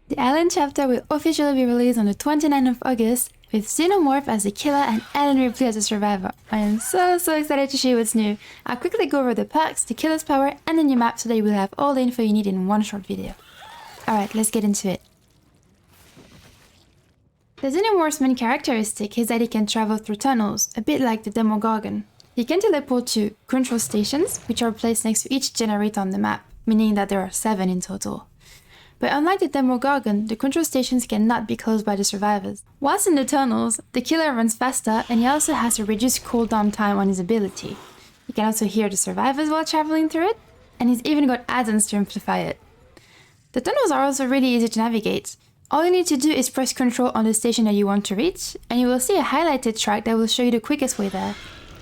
The Alien chapter will officially be released on the 29th of August, with Xenomorph as the killer and Ellen Ripley as a survivor. I am so excited to show you what's new. I'll quickly go over the perks, the killer's power, and the new map so that you will have all the info you need in one short video. Alright, let's get into it. The Xenomorph's main characteristic is that he can travel through tunnels, a bit like the Demogorgon. He can teleport to control stations, which are placed next to each generator on the map, meaning that there are 7 in total. But unlike the Demogorgon, the control stations cannot be closed by the survivors. Whilst in the tunnels, the killer runs faster and he also has a reduced cooldown time on his ability. He can also hear the survivors while traveling through it, and he's even got add-ons to amplify it. The tunnels are also really easy to navigate. All you need to do is press Ctrl on the station that you want to reach, and you will see a highlighted track that will show you the quickest way there.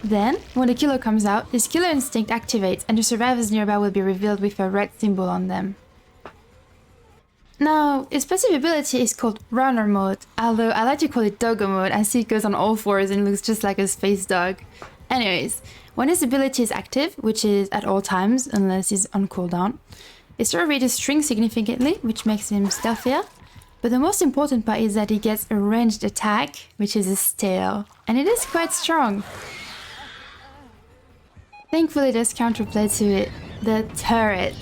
Then, when the killer comes out, his killer instinct activates and the survivors nearby will be revealed with a red symbol on them. Now, his passive ability is called Runner Mode, although I like to call it Doggo Mode as he goes on all fours and looks just like a space dog. Anyways, when his ability is active, which is at all times unless he's on cooldown, his throw radius shrinks significantly, which makes him stealthier. But the most important part is that he gets a ranged attack, which is his tail, and it is quite strong. Thankfully there's counterplay to it, the turret.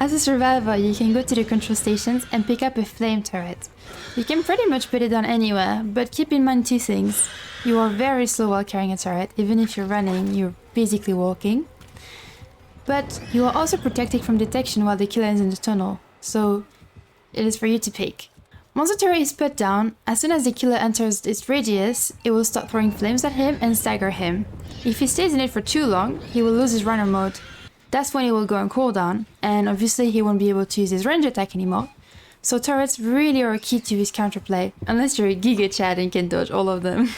As a survivor, you can go to the control stations and pick up a flame turret. You can pretty much put it down anywhere, but keep in mind 2 things. You are very slow while carrying a turret, even if you're running, you're basically walking. But you are also protected from detection while the killer is in the tunnel, so it is for you to pick. Once the turret is put down, as soon as the killer enters its radius, it will start throwing flames at him and stagger him. If he stays in it for too long, he will lose his runner mode. That's when he will go on cooldown, and obviously he won't be able to use his range attack anymore. So turrets really are key to his counterplay, unless you're a Giga Chad and can dodge all of them.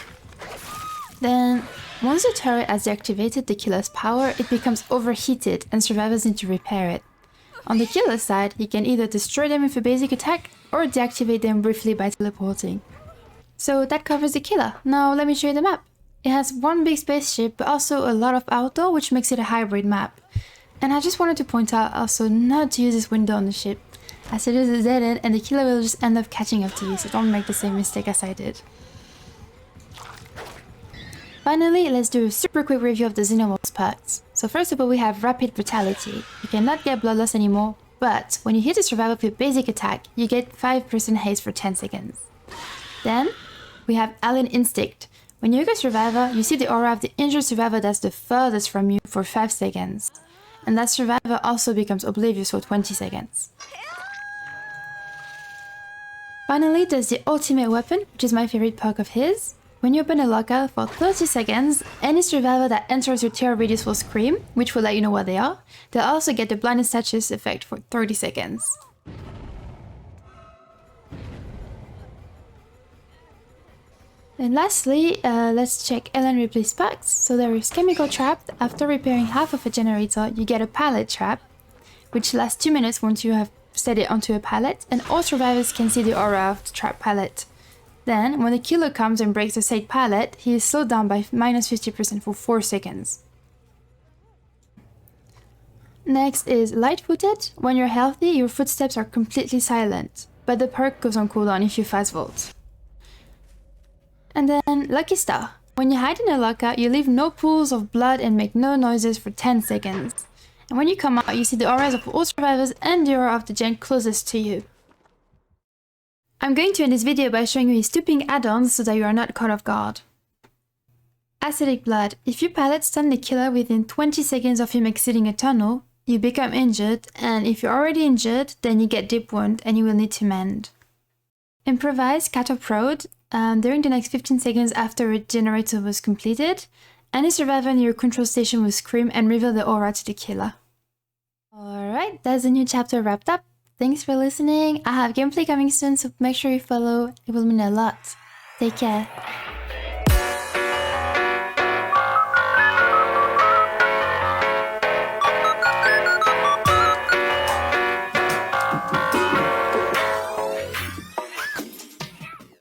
Then, once the turret has deactivated the killer's power, it becomes overheated and survivors need to repair it. On the killer's side, he can either destroy them with a basic attack, or deactivate them briefly by teleporting. So that covers the killer. Now let me show you the map. It has one big spaceship, but also a lot of outdoor, which makes it a hybrid map. And I just wanted to point out also not to use this window on the ship, as it is a dead end and the killer will just end up catching up to you, so don't make the same mistake as I did. Finally, let's do a super quick review of the Xenomorph Perks. So first of all, we have Rapid Brutality. You cannot get blood loss anymore, but when you hit a survivor with a basic attack, you get 5% haste for 10 seconds. Then, we have Alien Instinct. When you hit a survivor, you see the aura of the injured survivor that's the furthest from you for 5 seconds. And that survivor also becomes oblivious for 20 seconds. Finally, there's the Ultimate Weapon, which is my favorite perk of his. When you open a lockout for 30 seconds, any survivor that enters your tail radius will scream, which will let you know what they are. They'll also get the blinded statues effect for 30 seconds. And lastly, let's check Ellen Ripley's perks. So there is Chemical Trap. After repairing half of a generator, you get a pallet trap, which lasts 2 minutes once you have set it onto a pallet, and all survivors can see the aura of the trap pallet. Then, when the killer comes and breaks the said pallet, he is slowed down by -50% for 4 seconds. Next is Light-Footed. When you're healthy, your footsteps are completely silent, but the perk goes on cooldown if you fast vault. And then Lucky Star. When you hide in a lockout, you leave no pools of blood and make no noises for 10 seconds. And when you come out, you see the auras of all survivors and the aura of the gen closest to you. I'm going to end this video by showing you his stooping add-ons so that you are not caught off guard. Acidic Blood. If you pallet stun the killer within 20 seconds of him exiting a tunnel, you become injured, and if you're already injured, then you get deep wound and you will need to mend. Improvise Cataprode. During the next 15 seconds after a generator was completed, any survivor near your control station will scream and reveal the aura to the killer. Alright, that's the new chapter wrapped up. Thanks for listening. I have gameplay coming soon, so make sure you follow. It will mean a lot. Take care.